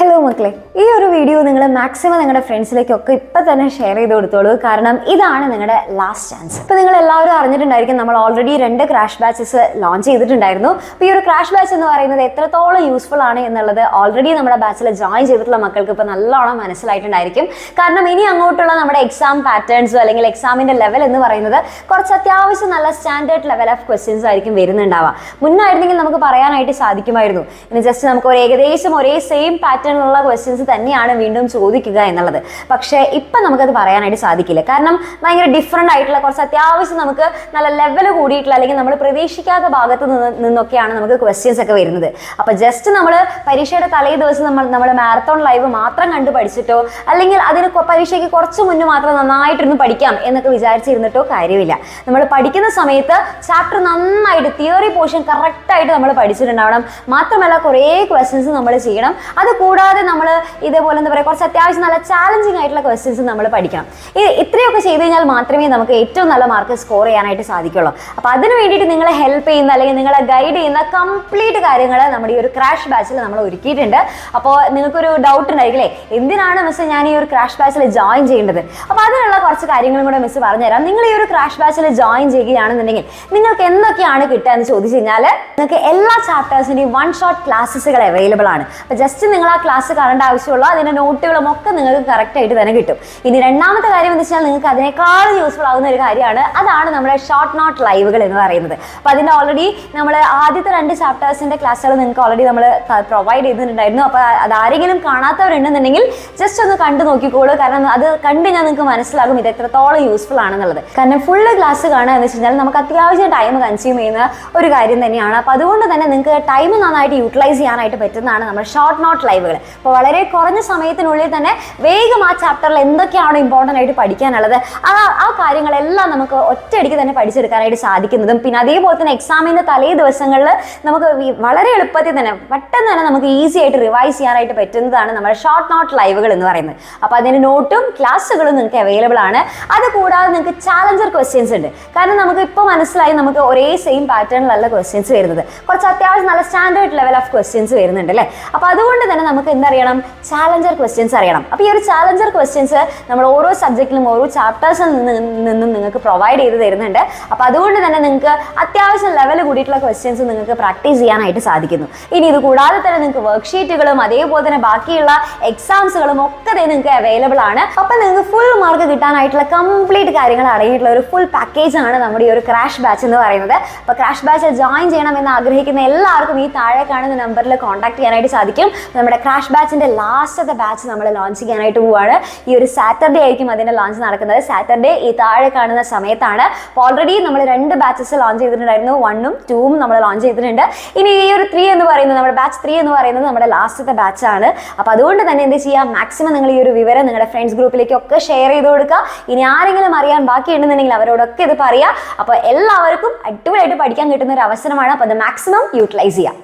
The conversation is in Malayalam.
ഹലോ മക്കളെ, ഈ ഒരു വീഡിയോ നിങ്ങൾ മാക്സിമം നിങ്ങളുടെ ഫ്രണ്ട്സിലേക്കൊക്കെ ഇപ്പം തന്നെ ഷെയർ ചെയ്ത് കൊടുത്തോളൂ. കാരണം ഇതാണ് നിങ്ങളുടെ ലാസ്റ്റ് ചാൻസ്. ഇപ്പോൾ നിങ്ങൾ എല്ലാവരും അറിഞ്ഞിട്ടുണ്ടായിരിക്കും, നമ്മൾ ഓൾറെഡി 2 ക്രാഷ് ബാച്ചസ് ലോഞ്ച് ചെയ്തിട്ടുണ്ടായിരുന്നു. അപ്പോൾ ഈ ഒരു ക്രാഷ് ബാച്ച് എന്ന് പറയുന്നത് എത്രത്തോളം യൂസ്ഫുൾ ആണ് എന്നുള്ളത് ഓൾറെഡി നമ്മുടെ ബാച്ചിൽ ജോയിൻ ചെയ്തിട്ടുള്ള മക്കൾക്ക് ഇപ്പോൾ നല്ലോണം മനസ്സിലായിട്ടുണ്ടായിരിക്കും. കാരണം ഇനി അങ്ങോട്ടുള്ള നമ്മുടെ എക്സാം പാറ്റേൺസോ അല്ലെങ്കിൽ എക്സാമിൻ്റെ ലെവൽ എന്ന് പറയുന്നത് കുറച്ച് അത്യാവശ്യം നല്ല സ്റ്റാൻഡേർഡ് ലെവൽ ഓഫ് ക്വസ്റ്റ്യൻസ് ആയിരിക്കും വരുന്നുണ്ടാവുക. മുന്നായിരുന്നെങ്കിൽ നമുക്ക് പറയാനായിട്ട് സാധിക്കുമായിരുന്നു, ഇനി ജസ്റ്റ് നമുക്ക് ഒരു ഏകദേശം ഒരേ സെയിം പാറ്റേണിലുള്ള ക്വസ്റ്റ്യൻസ് തന്നെയാണ് വീണ്ടും ചോദിക്കുക എന്നുള്ളത്. പക്ഷേ ഇപ്പം നമുക്കത് പറയാനായിട്ട് സാധിക്കില്ല. കാരണം ഭയങ്കര ഡിഫറെൻ്റ് ആയിട്ടുള്ള കുറച്ച് അത്യാവശ്യം നമുക്ക് നല്ല ലെവൽ കൂടിയിട്ടുള്ള അല്ലെങ്കിൽ നമ്മൾ പ്രതീക്ഷിക്കാത്ത ഭാഗത്ത് നിന്നൊക്കെയാണ് നമുക്ക് ക്വസ്റ്റ്യൻസ് ഒക്കെ വരുന്നത്. അപ്പോൾ ജസ്റ്റ് നമ്മൾ പരീക്ഷയുടെ തലേ ദിവസം നമ്മൾ മാരത്തോൺ ലൈവ് മാത്രം കണ്ട് പഠിച്ചിട്ടോ അല്ലെങ്കിൽ അതിന് പരീക്ഷയ്ക്ക് കുറച്ച് മുന്നേ മാത്രം നന്നായിട്ടിരുന്ന് പഠിക്കാം എന്നൊക്കെ വിചാരിച്ചിരുന്നിട്ടോ കാര്യമില്ല. നമ്മൾ പഠിക്കുന്ന സമയത്ത് ചാപ്റ്റർ നന്നായിട്ട് തിയറി പോർഷൻ കറക്റ്റായിട്ട് നമ്മൾ പഠിച്ചിട്ടുണ്ടാവണം. മാത്രമല്ല കുറേ ക്വസ്റ്റ്യൻസ് നമ്മൾ ചെയ്യണം. അത് കൂടാതെ നമ്മൾ ഇതേപോലെ എന്താ പറയുക, കുറച്ച് അത്യാവശ്യം നല്ല ചാലഞ്ചിങ് ആയിട്ടുള്ള ക്വസ്റ്റ്യൻസ് നമ്മൾ പഠിക്കണം. ഇത്രയൊക്കെ ചെയ്ത് കഴിഞ്ഞാൽ മാത്രമേ നമുക്ക് ഏറ്റവും നല്ല മാർക്ക് സ്കോർ ചെയ്യാനായിട്ട് സാധിക്കുള്ളൂ. അപ്പോൾ അതിന് വേണ്ടിയിട്ട് നിങ്ങളെ ഹെൽപ്പ് ചെയ്യുന്ന അല്ലെങ്കിൽ നിങ്ങളെ ഗൈഡ് ചെയ്യുന്ന കംപ്ലീറ്റ് കാര്യങ്ങൾ നമ്മുടെ ഈ ഒരു ക്രാഷ് ബാച്ചിൽ നമ്മൾ ഒരുക്കിയിട്ടുണ്ട്. അപ്പോൾ നിങ്ങൾക്കൊരു ഡൗട്ട് ഉണ്ടായിരിക്കില്ലേ, എന്തിനാണ് മിസ് ഞാൻ ഈ ഒരു ക്രാഷ് ബാച്ചിൽ ജോയിൻ ചെയ്യേണ്ടത്? അപ്പോൾ അതിനുള്ള കുറച്ച് കാര്യങ്ങളും കൂടെ മിസ് പറഞ്ഞുതരാം. നിങ്ങൾ ഈ ഒരു ക്രാഷ് ബാച്ചിൽ ജോയിൻ ചെയ്യുകയാണെന്നുണ്ടെങ്കിൽ നിങ്ങൾക്ക് എന്തൊക്കെയാണ് കിട്ടുക എന്ന് ചോദിച്ചു കഴിഞ്ഞാൽ, നിങ്ങൾക്ക് എല്ലാ ചാപ്റ്റേഴ്സിൻ്റെയും 1 ഷോട്ട് ക്ലാസ്സുകൾ അവൈലബിൾ ആണ്. അപ്പോൾ ജസ്റ്റ് നിങ്ങൾ ആ ക്ലാസ് കാണേണ്ട ആവശ്യമുള്ളൂ. അതിൻ്റെ നോട്ടുകളും ഒക്കെ നിങ്ങൾക്ക് കറക്റ്റായിട്ട് തന്നെ കിട്ടും. ഇനി രണ്ടാമത്തെ കാര്യം എന്ന് വെച്ചാൽ നിങ്ങൾക്ക് അതിനേക്കാൾ യൂസ്ഫുൾ ആകുന്ന ഒരു കാര്യമാണ്, അതാണ് നമ്മുടെ ഷോർട്ട് നോട്ട് ലൈവുകൾ എന്ന് പറയുന്നത്. അപ്പോൾ അതിൻ്റെ ഓൾറെഡി നമ്മൾ ആദ്യത്തെ 2 ചാപ്റ്റേഴ്സിൻ്റെ ക്ലാസ്സുകൾ നിങ്ങൾക്ക് ഓൾറെഡി നമ്മൾ പ്രൊവൈഡ് ചെയ്തിട്ടുണ്ടായിരുന്നു. അപ്പോൾ അതാരെങ്കിലും കാണാത്തവരുണ്ടെന്നുണ്ടെങ്കിൽ ജസ്റ്റ് ഒന്ന് കണ്ടു നോക്കിക്കോളൂ. കാരണം അത് കണ്ടു ഞാൻ നിങ്ങൾക്ക് മനസ്സിലാകും ഇത് എത്രത്തോളം യൂസ്ഫുൾ ആണെന്നുള്ളത്. കാരണം ഫുള്ള് ക്ലാസ് കാണുക എന്ന് വെച്ച് കഴിഞ്ഞാൽ നമുക്ക് അത്യാവശ്യം ടൈം കൺസ്യൂം ചെയ്യുന്ന ഒരു കാര്യം തന്നെയാണ്. അപ്പോൾ അതുകൊണ്ട് തന്നെ നിങ്ങൾക്ക് ടൈം നന്നായിട്ട് യൂട്ടിലൈസ് ചെയ്യാനായിട്ട് പറ്റുന്നതാണ് നമ്മുടെ ഷോർട്ട് നോട്ട് ലൈവുകൾ. അപ്പോൾ വളരെ കുറഞ്ഞ സമയത്തിനുള്ളിൽ തന്നെ വേഗം ആ ചാപ്റ്ററിൽ എന്തൊക്കെയാണ് ഇമ്പോർട്ടൻ്റ് ആയിട്ട് പഠിക്കാനുള്ളത് ആ കാര്യങ്ങളെല്ലാം നമുക്ക് ഒറ്റയടിക്ക് തന്നെ പഠിച്ചെടുക്കാനായിട്ട് സാധിക്കുന്നതും, പിന്നെ അതേപോലെ തന്നെ എക്സാമിൻ്റെ തലേ ദിവസങ്ങളിൽ നമുക്ക് വളരെ എളുപ്പത്തിൽ തന്നെ പെട്ടെന്ന് തന്നെ നമുക്ക് ഈസി ആയിട്ട് റിവൈസ് ചെയ്യാനായിട്ട് പറ്റുന്നതാണ് നമ്മുടെ ഷോർട്ട് നോട്ട് ലൈവുകൾ എന്ന് പറയുന്നത്. അപ്പോൾ അതിൻ്റെ നോട്ടും ക്ലാസ്സുകളും നിങ്ങൾക്ക് അവൈലബിൾ ആണ്. അതുകൂടാതെ നിങ്ങൾക്ക് ചാലഞ്ചർ ക്വസ്റ്റ്യൻസ് ഉണ്ട്. കാരണം നമുക്ക് ഇപ്പോൾ മനസ്സിലായി നമുക്ക് ഒരേ സെയിം പാറ്റേണിലല്ല ക്വസ്റ്റ്യൻസ് വരുന്നത്, കുറച്ച് അത്യാവശ്യം നല്ല സ്റ്റാൻഡേർഡ് ലെവൽ ഓഫ് ക്വസ്റ്റ്യൻസ് വരുന്നുണ്ട് അല്ലേ. അപ്പോൾ അതുകൊണ്ട് തന്നെ നമുക്ക് എന്തറിയണം, ചാലഞ്ചർ ക്വസ്റ്റ്യൻസ് അറിയണം. അപ്പോൾ ഈ ഒരു ചാലഞ്ചർ ക്വസ്റ്റ്യൻസ് നമ്മൾ ഓരോ സബ്ജക്റ്റിലും ഓരോ ചാപ്റ്റേഴ്സിൽ നിന്നും നിങ്ങൾക്ക് പ്രൊവൈഡ് ചെയ്ത് തരുന്നുണ്ട്. അപ്പോൾ അതുകൊണ്ട് തന്നെ നിങ്ങൾക്ക് അത്യാവശ്യം ലെവൽ കൂടിയിട്ടുള്ള ക്വസ്റ്റ്യൻസ് നിങ്ങൾക്ക് പ്രാക്ടീസ് ചെയ്യാനായിട്ട് സാധിക്കുന്നു. ഇനി ഇത് കൂടാതെ തന്നെ നിങ്ങൾക്ക് വർക്ക്ഷീറ്റുകളും അതേപോലെ തന്നെ ബാക്കിയുള്ള എക്സാംസുകളും ഒക്കെ നിങ്ങൾക്ക് അവൈലബിൾ ആണ്. അപ്പോൾ നിങ്ങൾക്ക് ഫുൾ മാർക്ക് കിട്ടാനായിട്ടുള്ള കംപ്ലീറ്റ് കാര്യങ്ങൾ അടങ്ങിയിട്ടുള്ള ഒരു ഫുൾ പാക്കേജ് ആണ് നമ്മുടെ ഈ ഒരു ക്രാഷ് ബാച്ച് എന്ന് പറയുന്നത്. അപ്പോൾ ക്രാഷ് ബാച്ചിൽ ജോയിൻ ചെയ്യണം എന്ന് ആഗ്രഹിക്കുന്ന എല്ലാവർക്കും ഈ താഴെ കാണുന്ന നമ്പറിൽ കോൺടാക്ട് ചെയ്യാനായിട്ട് സാധിക്കും. നമ്മുടെ ക്രാഷ് ബാച്ചിൻ്റെ ലാസ്റ്റത്തെ ബാച്ച് നമ്മൾ ലോഞ്ച് ചെയ്യാനായിട്ട് പോവുകയാണ്. ഈ ഒരു സാറ്റർഡേ ആയിരിക്കും അതിൻ്റെ ലോഞ്ച് നടക്കുന്നത്. സാറ്റർഡേ ഈ താഴെ കാണുന്ന സമയത്താണ്. അപ്പോൾ ഓൾറെഡി നമ്മൾ 2 ബാച്ചസ് ലോഞ്ച് ചെയ്തിട്ടുണ്ടായിരുന്നു, 1ഉം 2ഉം നമ്മൾ ലോഞ്ച് ചെയ്തിട്ടുണ്ട്. ഇനി ഈ ഒരു 3 എന്ന് പറയുന്നത് നമ്മുടെ ബാച്ച് 3 എന്ന് പറയുന്നത് നമ്മുടെ ലാസ്റ്റത്തെ ബാച്ചാണ്. അപ്പോൾ അതുകൊണ്ട് തന്നെ എന്ത് ചെയ്യുക, മാക്സിമം നിങ്ങൾ ഈ ഒരു വിവരം നിങ്ങളുടെ ഫ്രണ്ട്സ് ഗ്രൂപ്പിലേക്കൊക്കെ ഷെയർ ചെയ്ത് കൊടുക്കുക. ഇനി ആരെങ്കിലും അറിയാൻ ബാക്കിയുണ്ടെന്നുണ്ടെങ്കിൽ അവരോടൊക്കെ ഇത് പറയുക. അപ്പോൾ എല്ലാവർക്കും അടിപൊളിയായിട്ട് പഠിക്കാൻ കിട്ടുന്ന ഒരു അവസരമാണ്. അപ്പോൾ അത് മാക്സിമം യൂട്ടിലൈസ് ചെയ്യുക.